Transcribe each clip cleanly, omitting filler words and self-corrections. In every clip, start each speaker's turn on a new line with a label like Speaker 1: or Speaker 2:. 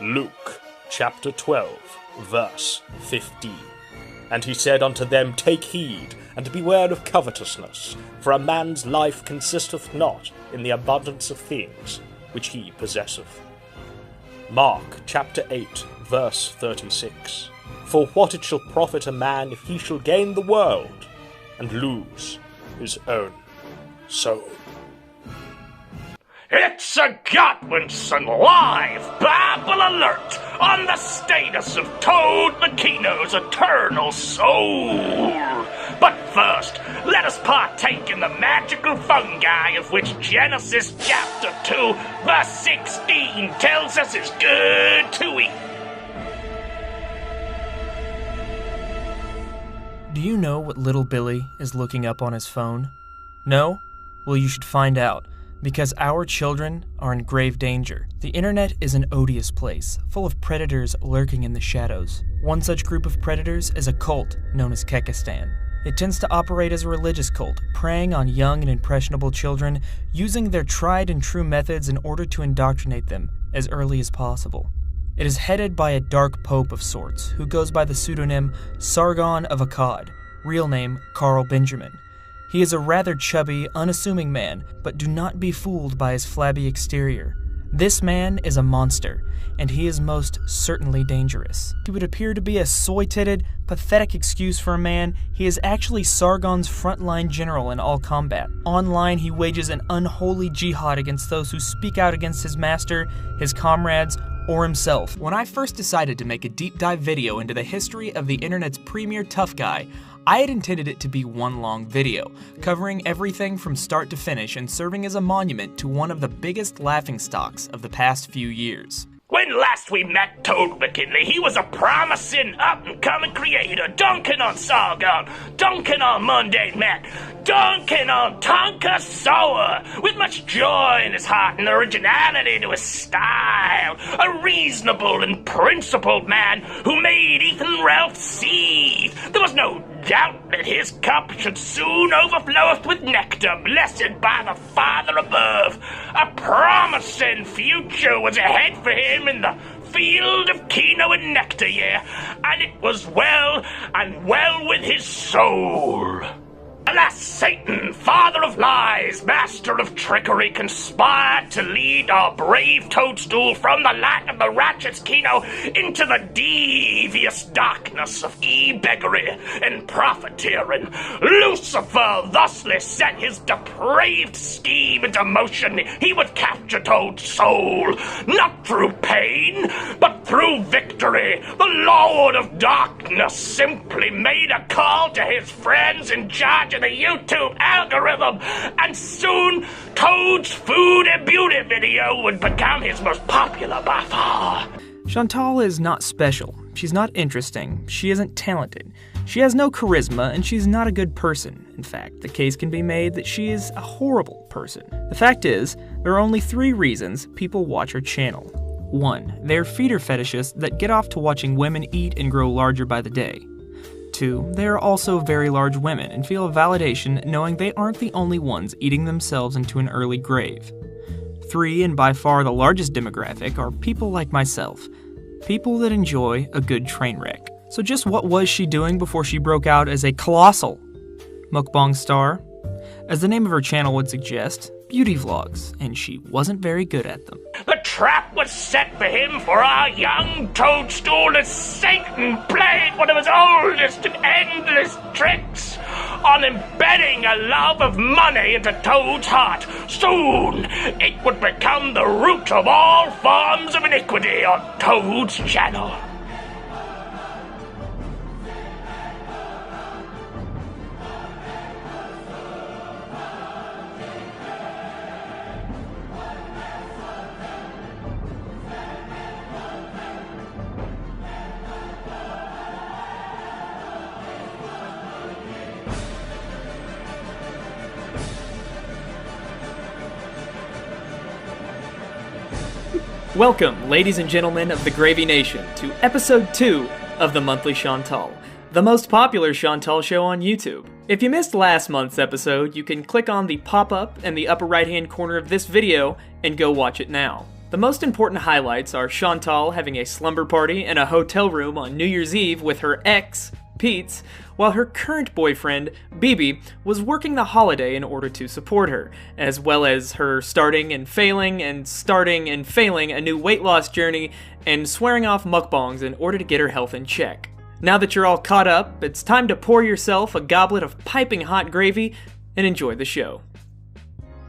Speaker 1: Luke chapter 12, verse 15. And he said unto them, Take heed, and beware of covetousness, for a man's life consisteth not in the abundance of things which he possesseth. Mark chapter 8, verse 36. For what it shall profit a man if he shall gain the world, and lose his own soul.
Speaker 2: It's a Godwinson live Babble alert on the status of Toad McKino's eternal soul. But first, let us partake in the magical fungi of which Genesis chapter 2, verse 16 tells us is good to eat.
Speaker 3: Do you know what little Billy is looking up on his phone? No? Well, you should find out. Because our children are in grave danger. The internet is an odious place, full of predators lurking in the shadows. One such group of predators is a cult known as Kekistan. It tends to operate as a religious cult, preying on young and impressionable children, using their tried and true methods in order to indoctrinate them as early as possible. It is headed by a dark pope of sorts, who goes by the pseudonym Sargon of Akkad, real name Carl Benjamin. He is a rather chubby, unassuming man, but do not be fooled by his flabby exterior. This man is a monster, and he is most certainly dangerous. He would appear to be a soy-titted, pathetic excuse for a man. He is actually Sargon's frontline general in all combat. Online, he wages an unholy jihad against those who speak out against his master, his comrades, or himself. When I first decided to make a deep dive video into the history of the internet's premier tough guy, I had intended it to be one long video, covering everything from start to finish and serving as a monument to one of the biggest laughingstocks of the past few years.
Speaker 2: When last we met Toad McKinley, he was a promising up-and-coming creator, dunking on Sargon, dunking on mundane men, dunking on Tonka Soa, with much joy in his heart and originality to his style. A reasonable and principled man who made Ethan Ralph seethe. There was no doubt that his cup should soon overfloweth with nectar, blessed by the Father above. A promising future was ahead for him in the field of Kino and nectar, and it was well, and well with his soul. Alas, Satan, father of lies, master of trickery, conspired to lead our brave Toadstool from the light of the righteous Kino into the devious darkness of e-beggary and profiteering. Lucifer thusly set his depraved scheme into motion. He would capture Toad's soul, not through pain, but through victory. The Lord of Darkness simply made a call to his friends in charge of the YouTube algorithm, and soon Toad's food and beauty video would become his most popular by far.
Speaker 3: Chantal is not special. She's not interesting. She isn't talented. She has no charisma, and she's not a good person. In fact, the case can be made that she is a horrible person. The fact is, there are only 3 reasons people watch her channel. 1. They're feeder fetishists that get off to watching women eat and grow larger by the day. 2. They are also very large women and feel a validation knowing they aren't the only ones eating themselves into an early grave. 3, and by far the largest demographic, are people like myself. People that enjoy a good train wreck. So just what was she doing before she broke out as a colossal mukbang star? As the name of her channel would suggest, beauty vlogs, and she wasn't very good at them.
Speaker 2: The trap was set for him for our young Toadstool as Satan played one of his oldest and endless tricks on embedding a love of money into Toad's heart. Soon, it would become the root of all forms of iniquity on Toad's channel.
Speaker 3: Welcome, ladies and gentlemen of the Gravy Nation, to episode 2 of the Monthly Chantal, the most popular Chantal show on YouTube. If you missed last month's episode, you can click on the pop-up in the upper right-hand corner of this video and go watch it now. The most important highlights are Chantal having a slumber party in a hotel room on New Year's Eve with her ex, Pete, while her current boyfriend, Bibi, was working the holiday in order to support her, as well as her starting and failing a new weight loss journey and swearing off mukbangs in order to get her health in check. Now that you're all caught up, it's time to pour yourself a goblet of piping hot gravy and enjoy the show.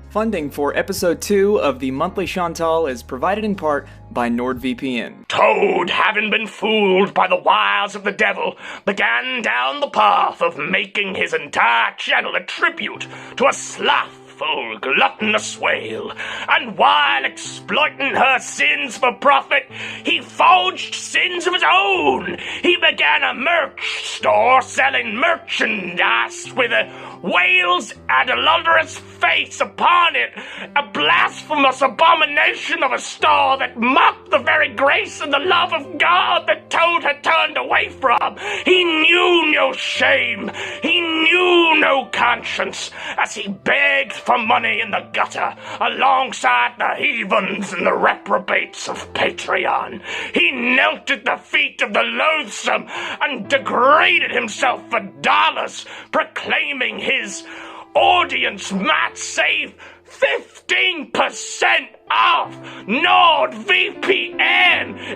Speaker 3: Funding for episode 2 of the Monthly Chantal is provided in part by NordVPN.
Speaker 2: Toad, having been fooled by the wiles of the devil, began down the path of making his entire channel a tribute to a slothful, gluttonous whale, and while exploiting her sins for profit, he forged sins of his own. He began a merch store selling merchandise with a whale's adulterous face upon it, a blasphemous abomination of a store that mocked the very grace and the love of God that Toad had turned away from. He knew no shame, he knew no conscience, as he begged for money in the gutter alongside the heathens and the reprobates of Patreon. He knelt at the feet of the loathsome and degraded himself for dollars, proclaiming his audience might save 15% off NordVPN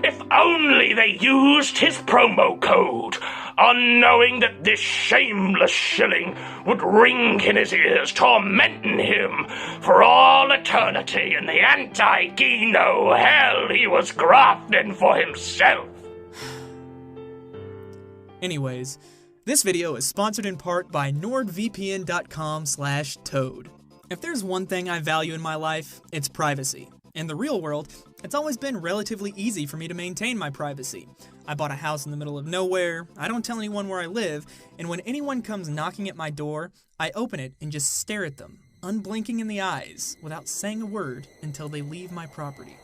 Speaker 2: if only they used his promo code, unknowing that this shameless shilling would ring in his ears, tormenting him for all eternity in the anti-McKino hell he was grafting for himself.
Speaker 3: Anyways, this video is sponsored in part by NordVPN.com/Toad. If there's one thing I value in my life, it's privacy. In the real world, it's always been relatively easy for me to maintain my privacy. I bought a house in the middle of nowhere, I don't tell anyone where I live, and when anyone comes knocking at my door, I open it and just stare at them, unblinking in the eyes, without saying a word until they leave my property.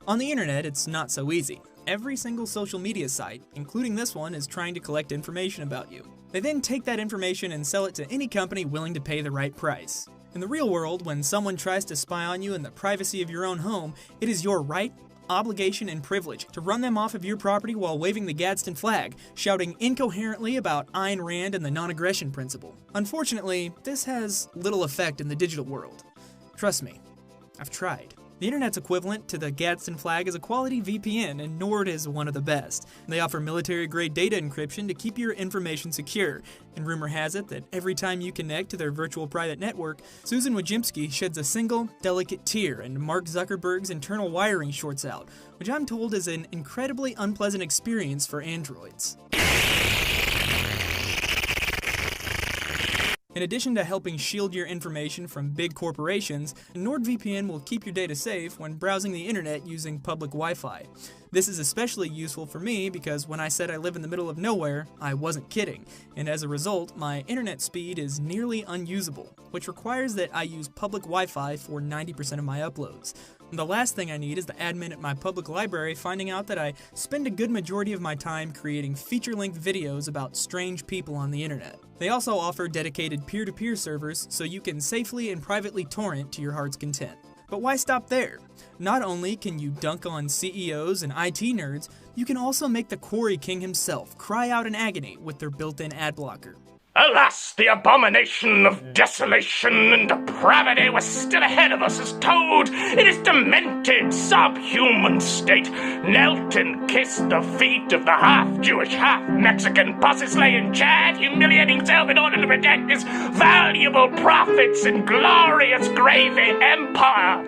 Speaker 3: On the internet, it's not so easy. Every single social media site, including this one, is trying to collect information about you. They then take that information and sell it to any company willing to pay the right price. In the real world, when someone tries to spy on you in the privacy of your own home, it is your right, obligation, and privilege to run them off of your property while waving the Gadsden flag, shouting incoherently about Ayn Rand and the non-aggression principle. Unfortunately, this has little effect in the digital world. Trust me, I've tried. The internet's equivalent to the Gadsden flag is a quality VPN, and Nord is one of the best. They offer military-grade data encryption to keep your information secure, and rumor has it that every time you connect to their virtual private network, Susan Wojcicki sheds a single, delicate tear, and Mark Zuckerberg's internal wiring shorts out, which I'm told is an incredibly unpleasant experience for androids. In addition to helping shield your information from big corporations, NordVPN will keep your data safe when browsing the internet using public Wi-Fi. This is especially useful for me because when I said I live in the middle of nowhere, I wasn't kidding, and as a result, my internet speed is nearly unusable, which requires that I use public Wi-Fi for 90% of my uploads. The last thing I need is the admin at my public library finding out that I spend a good majority of my time creating feature-length videos about strange people on the internet. They also offer dedicated peer-to-peer servers so you can safely and privately torrent to your heart's content. But why stop there? Not only can you dunk on CEOs and IT nerds, you can also make the Quarry King himself cry out in agony with their built-in ad blocker.
Speaker 2: Alas, the abomination of desolation and depravity was still ahead of us as Toad, in his demented, subhuman state, knelt and kissed the feet of the half-Jewish, half-Mexican pussy-slaying Chad, humiliating himself in order to protect his valuable profits and glorious gravy empire.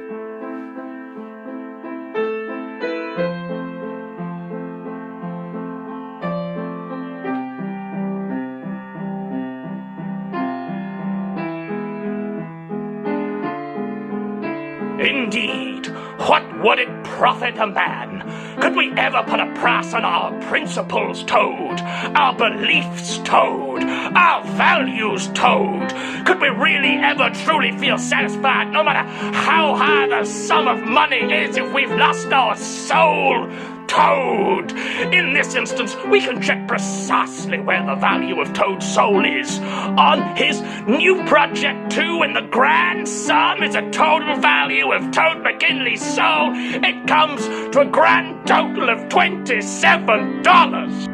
Speaker 2: Indeed, what would it profit a man? Could we ever put a price on our principles, Toad? Our beliefs, Toad? Our values, Toad? Could we really ever truly feel satisfied, no matter how high the sum of money is, if we've lost our soul? Toad! In this instance, we can check precisely where the value of Toad's soul is. On his new Project 2, and the grand sum is a total value of Toad McKinley's soul. It comes to a grand total of $27.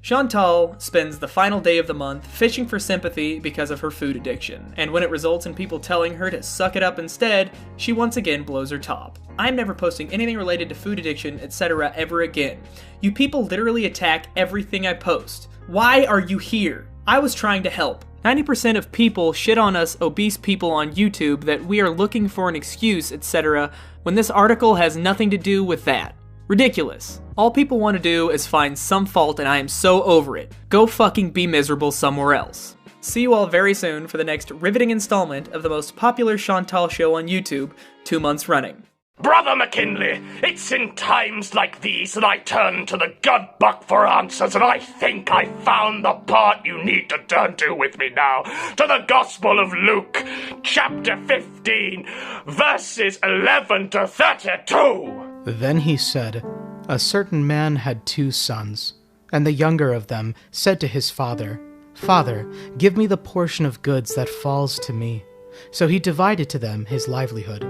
Speaker 3: Chantal spends the final day of the month fishing for sympathy because of her food addiction, and when it results in people telling her to suck it up instead, she once again blows her top. I'm never posting anything related to food addiction, etc. ever again. You people literally attack everything I post. Why are you here? I was trying to help. 90% of people shit on us obese people on YouTube that we are looking for an excuse, etc., when this article has nothing to do with that. Ridiculous. All people want to do is find some fault, and I am so over it. Go fucking be miserable somewhere else. See you all very soon for the next riveting installment of the most popular Chantal show on YouTube, 2 months running.
Speaker 2: Brother McKinley, it's in times like these that I turn to the God Buck for answers, and I think I found the part you need to turn to with me now. To the Gospel of Luke, chapter 15, verses 11 to 32.
Speaker 4: Then he said, "A certain man had 2 sons, and the younger of them said to his father, 'Father, give me the portion of goods that falls to me.' So he divided to them his livelihood.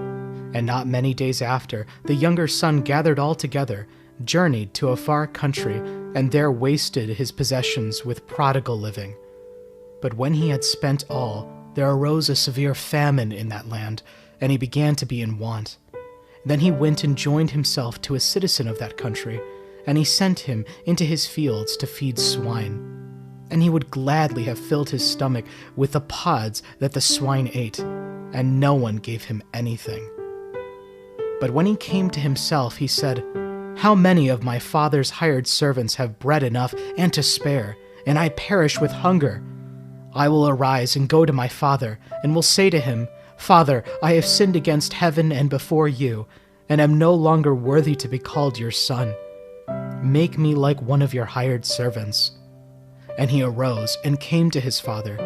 Speaker 4: And not many days after, the younger son gathered all together, journeyed to a far country, and there wasted his possessions with prodigal living. But when he had spent all, there arose a severe famine in that land, and he began to be in want. Then he went and joined himself to a citizen of that country, and he sent him into his fields to feed swine. And he would gladly have filled his stomach with the pods that the swine ate, and no one gave him anything. But when he came to himself, he said, 'How many of my father's hired servants have bread enough and to spare, and I perish with hunger? I will arise and go to my father, and will say to him, Father, I have sinned against heaven and before you, and am no longer worthy to be called your son. Make me like one of your hired servants.' And he arose and came to his father.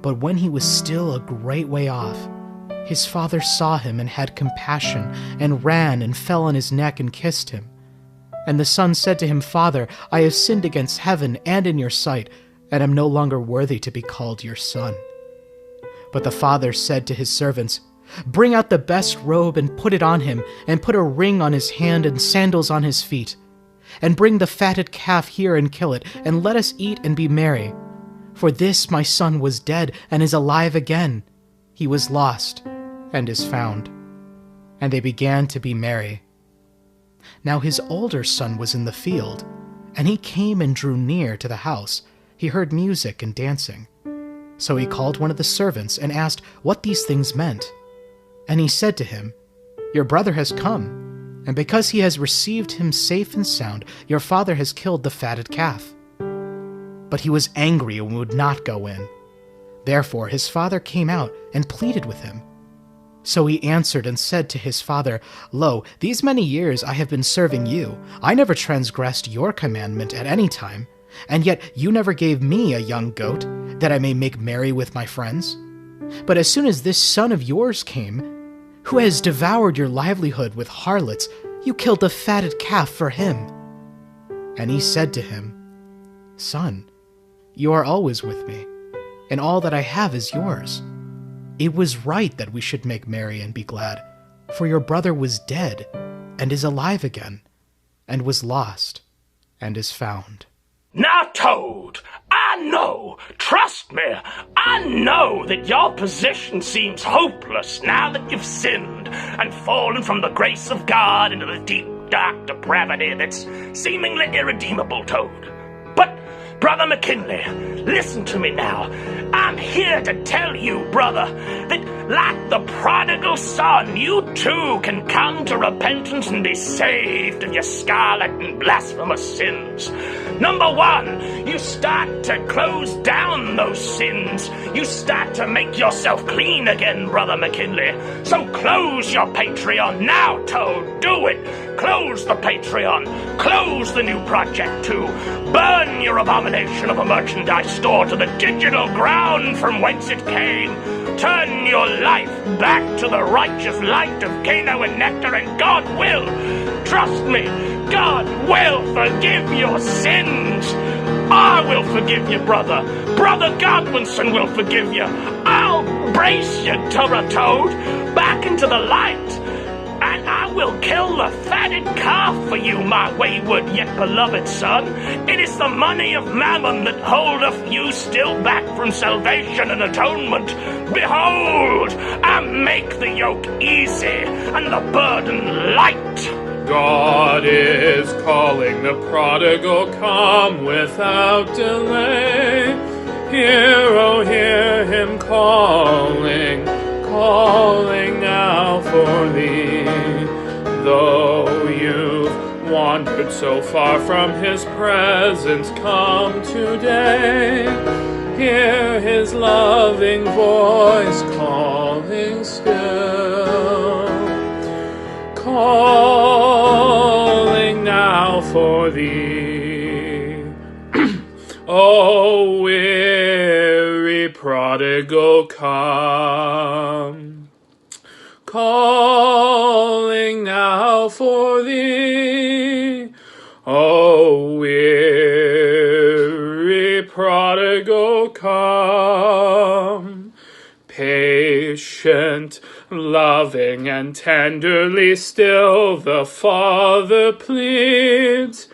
Speaker 4: But when he was still a great way off, his father saw him and had compassion, and ran and fell on his neck and kissed him. And the son said to him, Father, I have sinned against heaven and in your sight, and am no longer worthy to be called your son. But the father said to his servants, Bring out the best robe and put it on him, and put a ring on his hand and sandals on his feet. And bring the fatted calf here and kill it, and let us eat and be merry. For this my son was dead and is alive again. He was lost and is found. And they began to be merry. Now his older son was in the field, and he came and drew near to the house. He heard music and dancing. So he called one of the servants and asked what these things meant. And he said to him, Your brother has come, and because he has received him safe and sound, your father has killed the fatted calf. But he was angry and would not go in. Therefore his father came out and pleaded with him. So he answered and said to his father, Lo, these many years I have been serving you. I never transgressed your commandment at any time, and yet you never gave me a young goat, that I may make merry with my friends. But as soon as this son of yours came, who has devoured your livelihood with harlots, you killed the fatted calf for him. And he said to him, Son, you are always with me, and all that I have is yours. It was right that we should make merry and be glad, for your brother was dead, and is alive again, and was lost, and is found.
Speaker 2: Now, Toad, I know, trust me, I know that your position seems hopeless now that you've sinned and fallen from the grace of God into the deep, dark depravity that's seemingly irredeemable, Toad. But, Brother McKinley, listen to me now. I'm here to tell you, brother, that like the prodigal son, you too can come to repentance and be saved of your scarlet and blasphemous sins. Number one, you start to close down those sins. You start to make yourself clean again, Brother McKinley. So close your Patreon now, Toad. Do it. Close the Patreon. Close the new Project 2. Burn your abomination of a merchandise store to the digital ground from whence it came. Turn your life back to the righteous light of McKino and Nectar, and God will, trust me, God will forgive your sins. I will forgive you, brother. Brother Godwinson will forgive you. I'll brace you, Toad, back into the light. And I will kill the fatted calf for you, my wayward yet beloved son. It is the money of mammon that holdeth you still back from salvation and atonement. Behold, I make the yoke easy and the burden light.
Speaker 5: God is calling the prodigal, come without delay. Hear, oh, hear him calling, calling now for thee. Though you've wandered so far from his presence, come today. Hear his loving voice calling still, calling now for thee. O weary prodigal, come, calling now for thee. O weary prodigal, come, patient, loving, and tenderly still the Father pleads.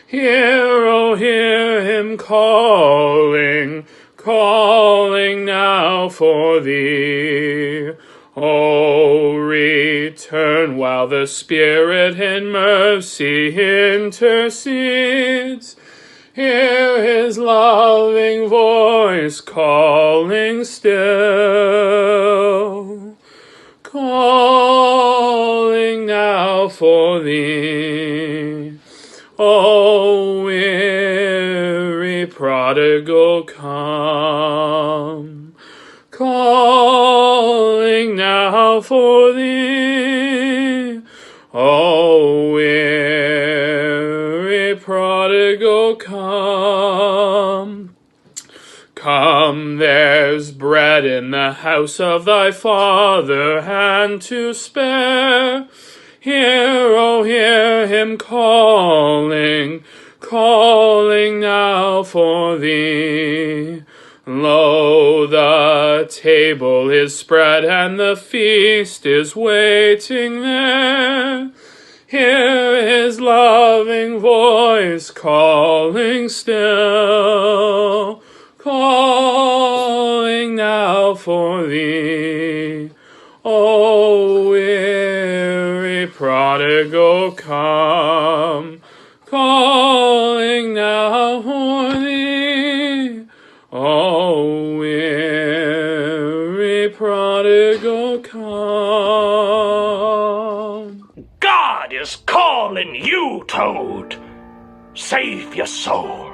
Speaker 5: Hear, oh, hear him calling, calling now for thee. Oh, return while the Spirit in mercy intercedes. Hear his loving voice calling still, calling now for thee. O weary prodigal, come, calling now for thee. O weary prodigal, come. Come, there's bread in the house of thy Father, and to spare. Hear, oh, hear him calling, calling now for thee. Lo, the table is spread, and the feast is waiting there. Hear his loving voice calling still, calling now for thee. O weary prodigal, come, calling now for thee. O weary prodigal, come.
Speaker 2: God is calling you, Toad. Save your soul.